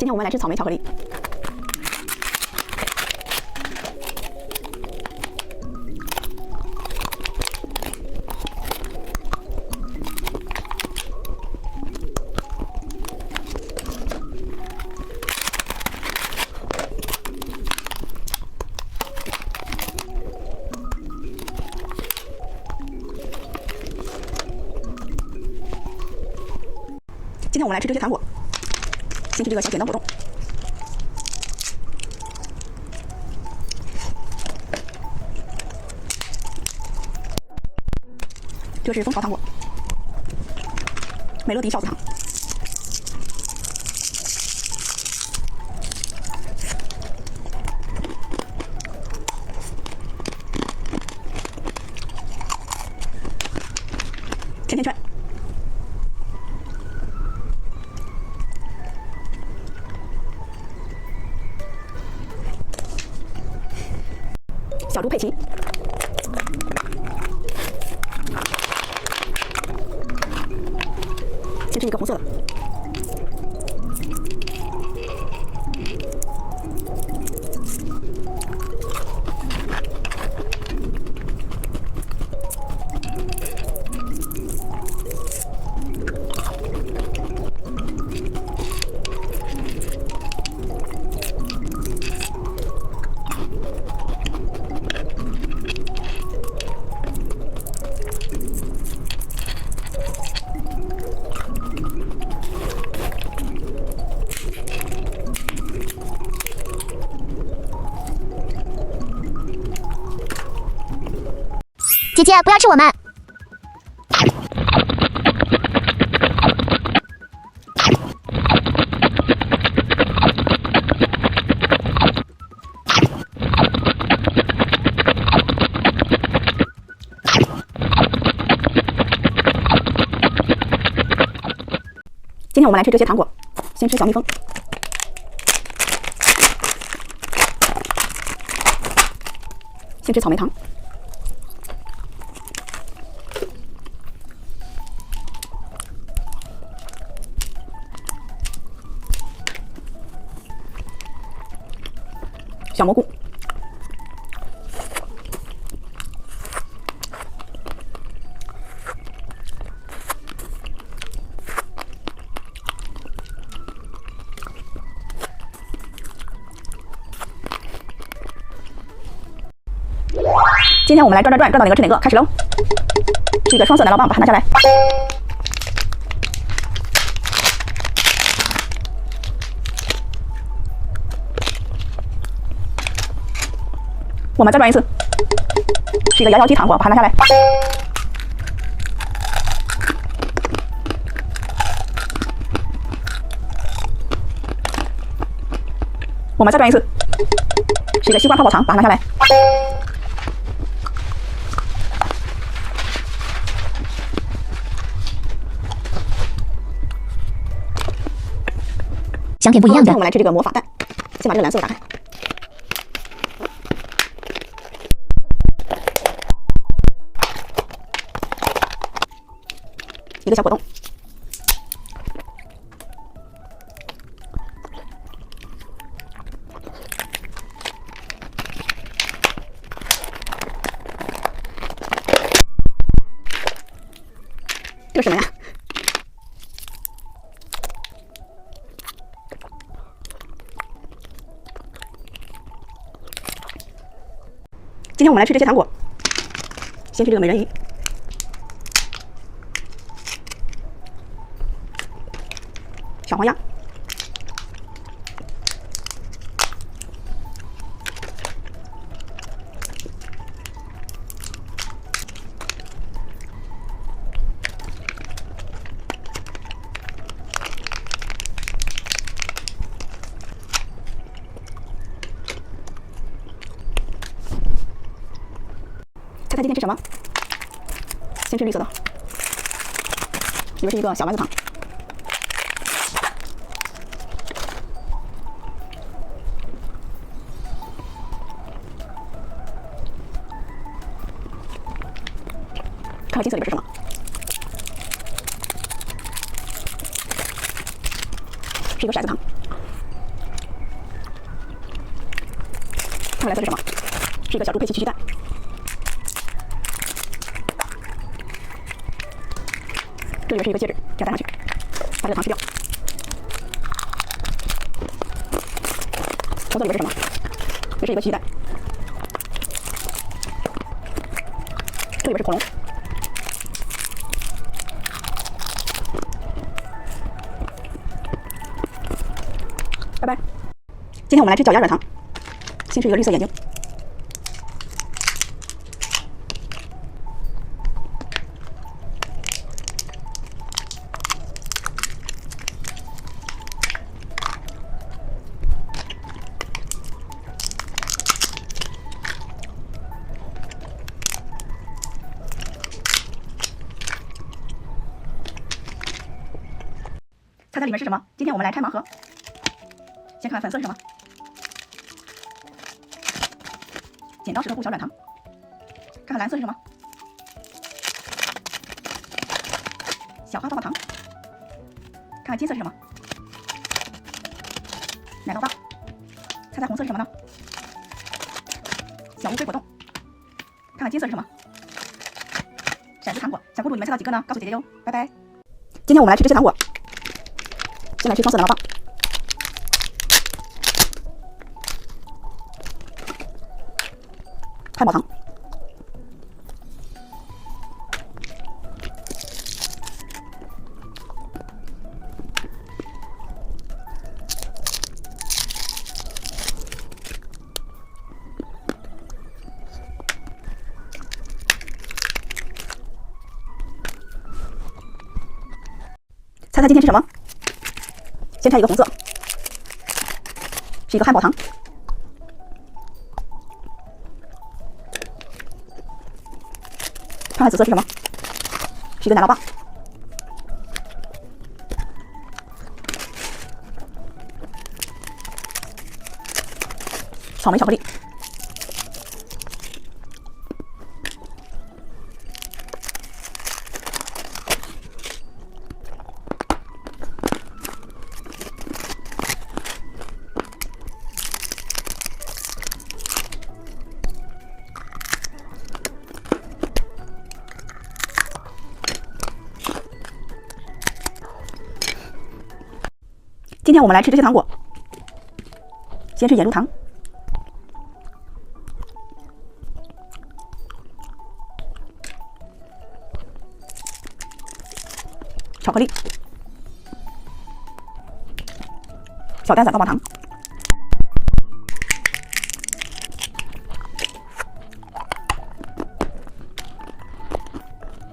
今天我们来吃草莓巧克力。今天我们来吃这些糖果，先吃这个小卷刀果冻。这是蜂巢糖果，美乐迪酵子糖，甜甜圈，小猪佩奇。先吃一个红色的，姐姐，不要吃我们！今天我们来吃这些糖果，先吃小蜜蜂，先吃草莓糖。小蘑菇，今天我们来转转转，转到哪个吃哪个，开始喽！是一个双色奶酪棒，把它拿下来。我们再转一次，是一个摇摇鸡糖果，把它拿下来。我们再转一次，是一个西瓜泡泡糖，把它拿下来。想点不一样的。今天我们来吃这个魔法蛋，先把这个蓝色的打开。一个小果冻，这是什么呀？今天我们来吃这些糖果，先吃这个美人鱼。小黄鸭，猜猜今天吃什么？先吃绿色的，里面是一个小丸子糖。看看金色里面是什么？是一个骰子糖。看蓝色是什么？是一个小猪佩奇奇趣蛋。这里面是一个戒指，这样戴上去，把这个糖吃掉。红色里面是什么？这是一个奇趣蛋。这里面是恐龙。拜拜。今天我们来吃脚丫软糖，先吃一个绿色眼睛。猜猜里面是什么？今天我们来拆盲盒，先看看粉色是什么。剪刀石头布小软糖，看看蓝色是什么？小花棒棒糖，看看金色是什么？奶酪棒，猜猜红色是什么呢？小乌龟果冻，看看金色是什么？骰子糖果，小公主你们猜到几个呢？告诉姐姐哟，拜拜。今天我们来吃这些糖果，先来吃双色奶酪棒。汉堡糖，猜猜今天吃什么？先拆一个红色，是一个汉堡糖。看看紫色是什么？是一个奶酪棒。草莓巧克力。今天我们来吃这些糖果，先是眼珠糖，巧克力，小蛋散棒棒糖，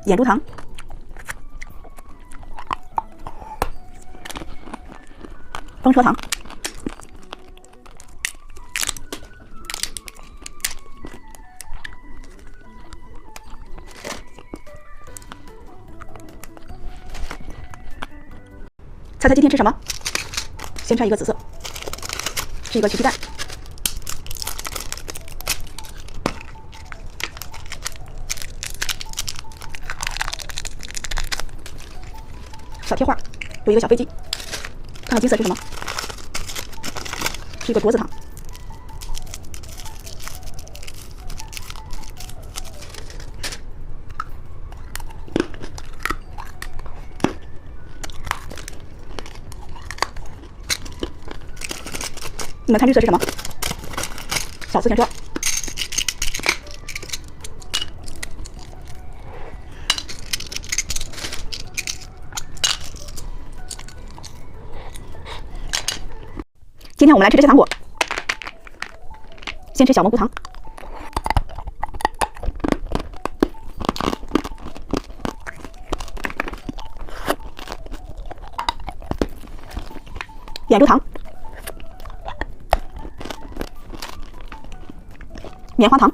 眼珠糖，风车糖，猜猜今天吃什么？先拆一个紫色，是一个奇趣蛋。小贴画，有一个小飞机。看看金色是什么？是一个镯子糖。你们看绿色是什么？小自行车。今天我们来吃这些糖果，先吃小蘑菇糖，眼珠糖，棉花糖，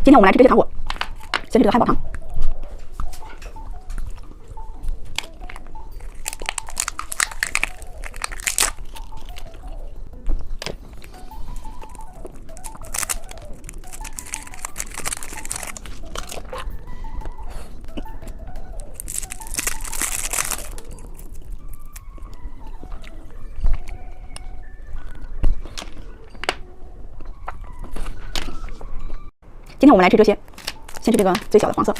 今天我们来吃这些糖果。先是这个汉堡糖，今天我们来吃这些，先吃这个最小的黄色，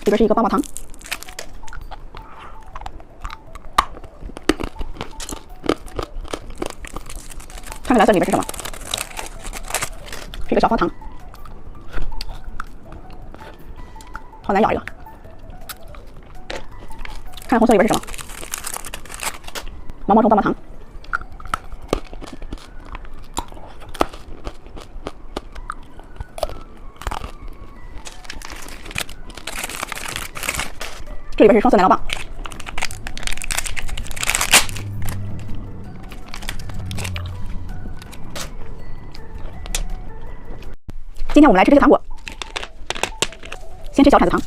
里边是一个棒棒糖。看看蓝色里面是什么？是一个小方糖，好难咬这个。看看红色里边是什么？毛毛虫棒棒糖。这里边是双色奶酪棒。今天我们来吃这个糖果，先吃小铲子糖，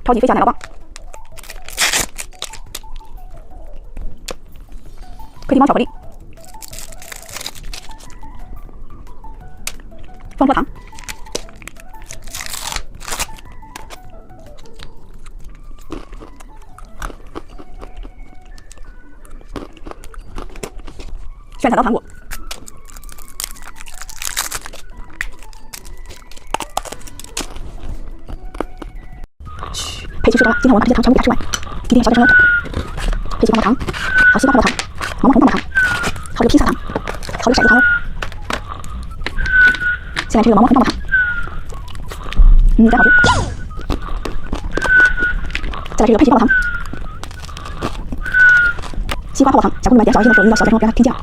超级飞侠奶酪棒，克蒂猫巧克力，双波糖，炫彩刀糖果。佩奇吃多了，今天我把这些糖全部给它吃完，一定要小点声哟。佩奇棒棒糖，好西瓜棒棒糖，毛毛虫棒棒糖，还有披萨糖，还有骰子糖哦。先来吃这个毛毛虫棒棒糖，真好吃。再来吃这个佩奇棒棒糖，西瓜泡泡糖，小朋友们点小一些的时候，一定要小点声，别让它听见了。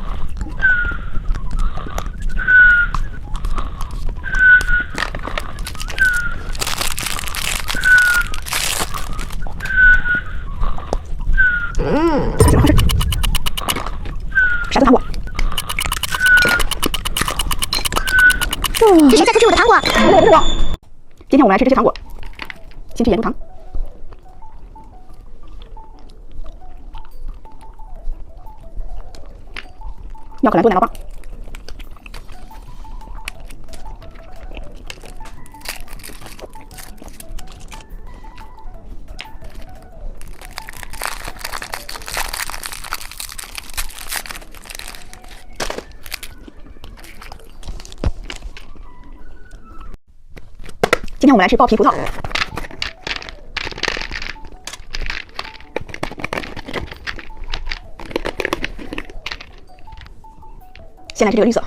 这个好吃，骰子糖果。是谁在偷吃我的糖果？我不我。今天我们来吃这些糖果，先吃盐猪糖，妙可蓝多奶酪棒，今天我们来吃爆皮葡萄，先来吃这个绿色，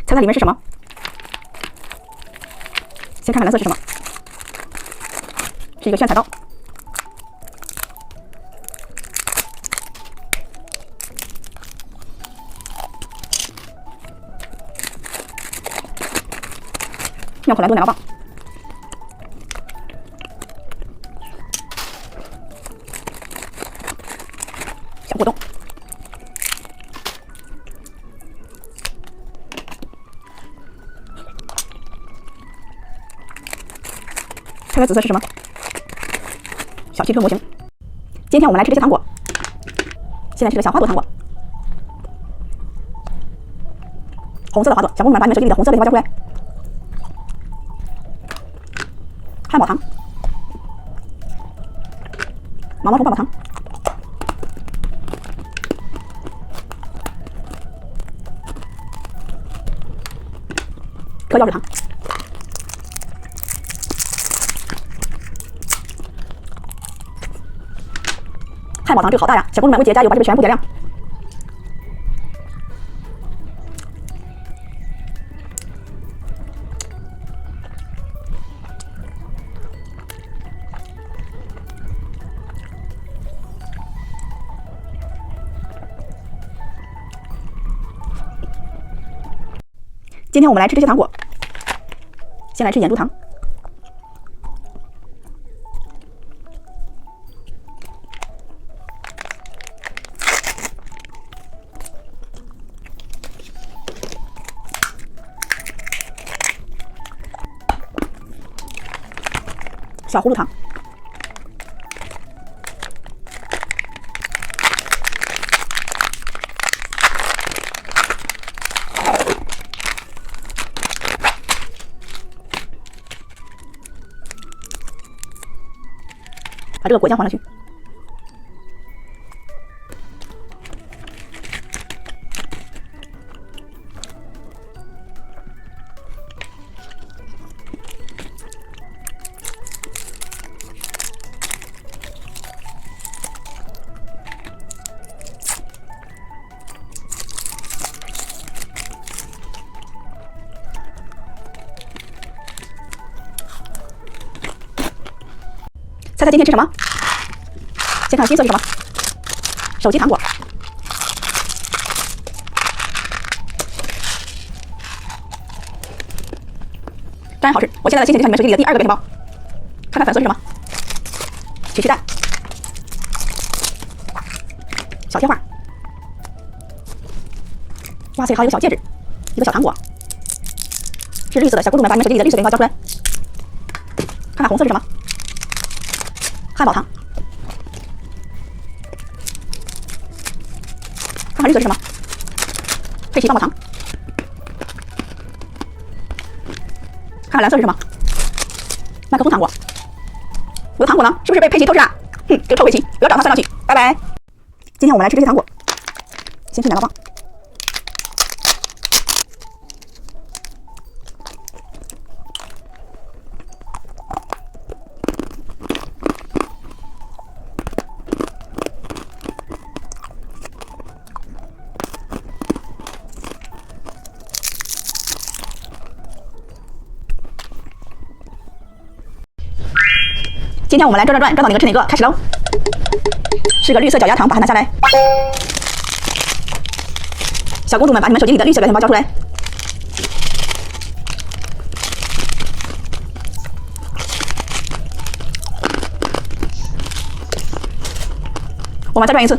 猜猜里面是什么？先看看蓝色是什么？是一个炫彩刀。妙可蓝多奶酪棒。小果冻。猜猜紫色是什么？小汽车模型。今天我们来吃这些糖果，先来吃个小花朵糖果，红色的花朵，小朋友们把你们手机里的红色的给我交出来。汉堡糖，毛毛虫棒棒糖，嗑钥匙糖。汉堡糖这个好大呀！小公主们为姐姐加油，把这个全部点亮。今天我们来吃这些糖果，先来吃盐猪糖。小葫芦糖，把这个果酱放上去。猜猜今天吃什么？先看金色是什么？手机糖果。当然好吃，我现在的心情就像你们手机里的第2个表情包。看看粉色是什么？曲奇蛋。小贴画。哇塞，还有个小戒指，一个小糖果，是绿色的。小公主们把你们手机里的绿色元素交出来。看看红色是什么？汉堡糖。看看绿色是什么？佩奇棒棒糖。看看蓝色是什么？麦克风糖果。我的糖果呢？是不是被佩奇偷吃啊？哼，这个臭佩奇，我要找他算账去。拜拜。今天我们来吃这些糖果。先吃奶酪棒。今天我们来转转转，转到哪个吃哪个，开始喽！是个绿色脚丫糖，把它拿下来。小公主们把你们手机里的绿色表情包交出来。我们再转一次，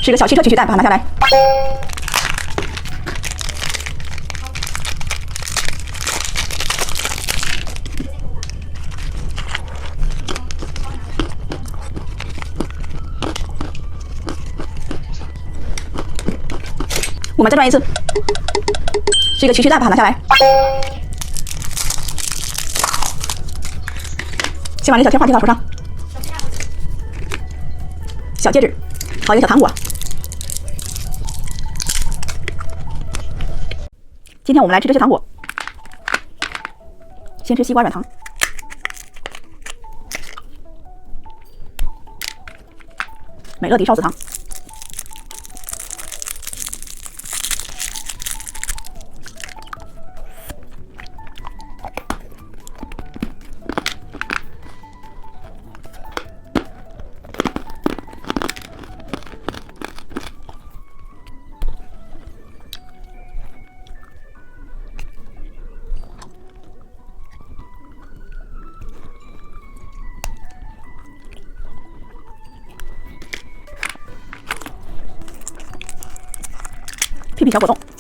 是个小汽车曲奇蛋，把它拿下来。我们再转一次，是一个曲奇蛋，把它拿下来。先把这小贴画贴到手上，小戒指，好一个小糖果。今天我们来吃这些糖果，先吃西瓜软糖，美乐迪少子糖。屁屁小果冻。